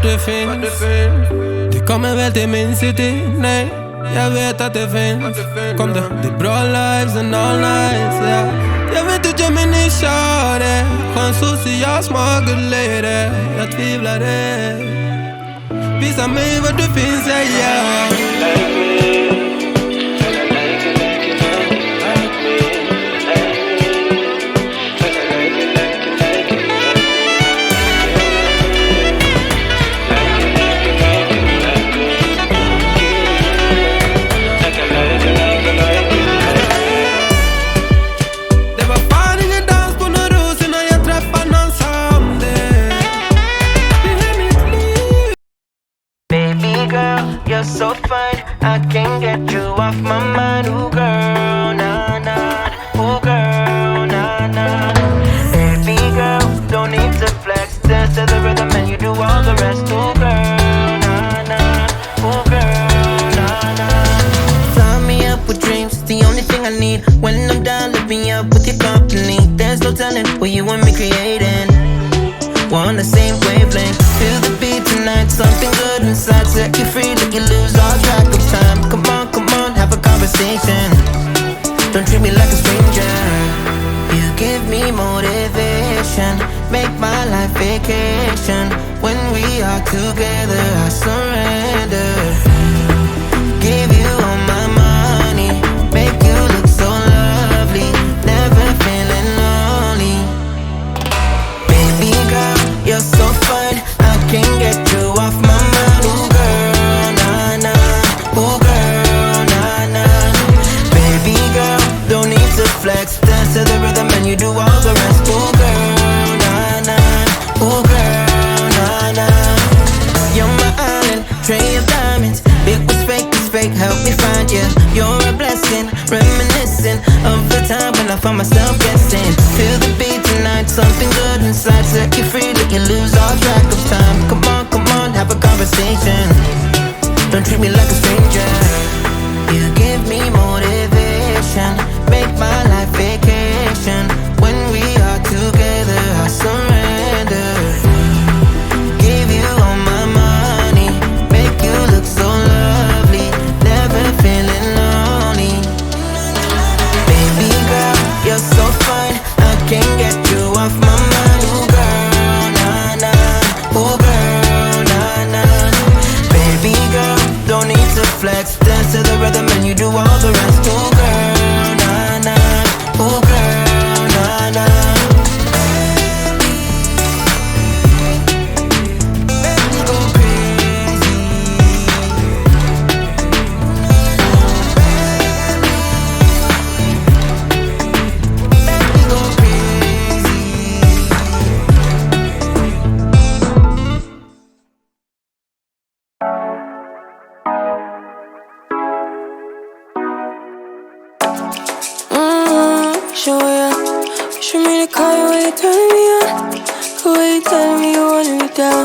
vad det finns. Det kommer väl till min city, nej. Jag vet att det finns. Kom det, det är bra lives and all nights, yeah. Jag vet inte om ni kör det. Skön social smak, good lady. Jag tvivlar det. Visa mig vad du finns, yeah. So fine, I can't get you off my mind. Ooh girl, nah nah. Ooh girl, nah nah. Baby girl, don't need to flex. Dance to the rhythm and you do all the rest. Ooh girl, nah nah. Ooh girl, nah nah. Fly me up with dreams, it's the only thing I need. When I'm down, lift me up with your company. There's no telling what you and me creating. We're on the same wavelength. Feel the beat tonight, something good inside. Set you free, let you lose all track of time. Come on, have a conversation. Don't treat me like a stranger. You give me motivation, make my life vacation. When we are together, I surrender. Give you all my money, make you look so lovely. Never feeling lonely. Baby girl, you're so fine, I can't get you off my mind. Ooh girl, nah nah. Ooh girl, nah nah. Baby girl, don't need to flex. Dance to the rhythm and you do all the rest. Ooh girl, nah nah. Ooh girl, nah nah. You're my island, tray of diamonds. It was fake, it's fake, help me find you. You're a blessing, reminiscing of the time when I found myself guessing. Feel the beat tonight, something good inside. Set you free, let you lose all track of time. Come on, have a conversation. Don't treat me like a stranger. You give me motivation, make my life vacation. When we are together, I surrender. Give you all my money, make you look so lovely. Never feeling lonely. Baby girl, you're so fine, I can't get you off my mind. Ooh girl, nah nah. Ooh girl, nah nah. Baby girl, don't need to flex. Dance to the rhythm and you do all the rest. Ooh girl, nah nah. Ooh girl, nah nah. Show me the call you when you turn me on. The way you tell me you want me down.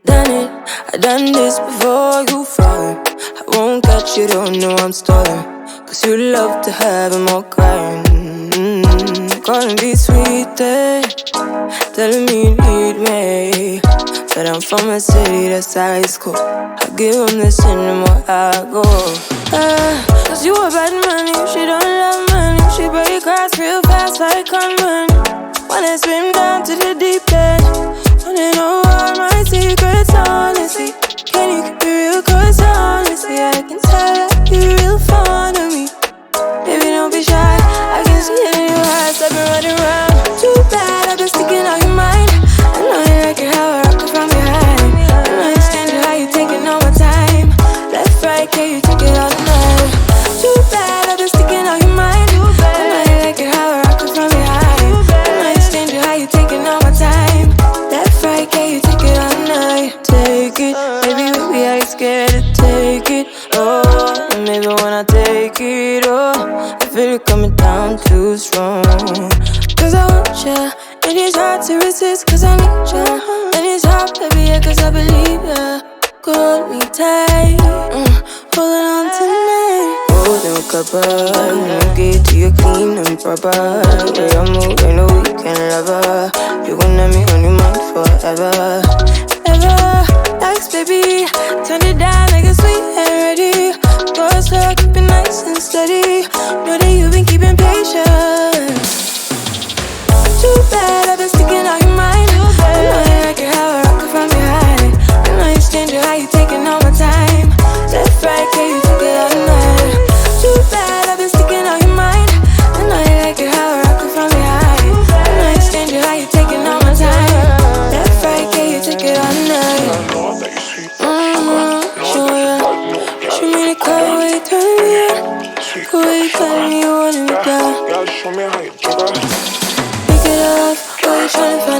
Done it, I done this before you fall. I won't catch you, don't know I'm stalling. Cause you love to have them all crying. Calling me sweet, telling me you need me. But I'm from a city that's high school. I give them this and the more I go. Cause you a bad man, she don't love money. She break grass real fast like conman. Wanna swim down to the deep end. Wanna know all my secrets, honestly. Can you keep it real? Cause honestly, I can tell that you're real fond of me. Baby, don't be shy, I can see it in your eyes. I've been running around. Too bad, I've been sticking out your mind. I know you like it how I rock it from behind. I know you stand it how you taking all my time. Left, right, can you take it all night? Too bad, I've been sticking out your mind. I know you like it how I rock it from behind. I know you stand it how you taking all my time. Left, right, can you take it all night? Take it, baby, I ain't scared to take it. Oh, and maybe when I take it, oh, I feel it coming down too strong. Cause I want ya, and it's hard to resist. Cause I need ya, and it's hard, baby, yeah, cause I believe ya. Hold me tight, holding on tonight. Holding a couple, get to you clean and proper. Way I move, I know you can love her. You gon' let me on your mind. mine forever, ever. Thanks, baby. Turn it down like a sweet and ready. Go slow, keep it nice and steady. Know that you've been keeping patience. Too bad I've been sticking out your mind. I know you like it how I rock it from behind. I know you stand how you taking all my time. Left, right, can you take it all night? Too bad I've been sticking out your mind. I know you like it how I rock it from behind. I know you stand how you taking all my time. Left, right, can you take it all night? Show me the color where you turn me on. The way you tell me you want me down. Girl, show me how you do that. Pick it up, why you tryna find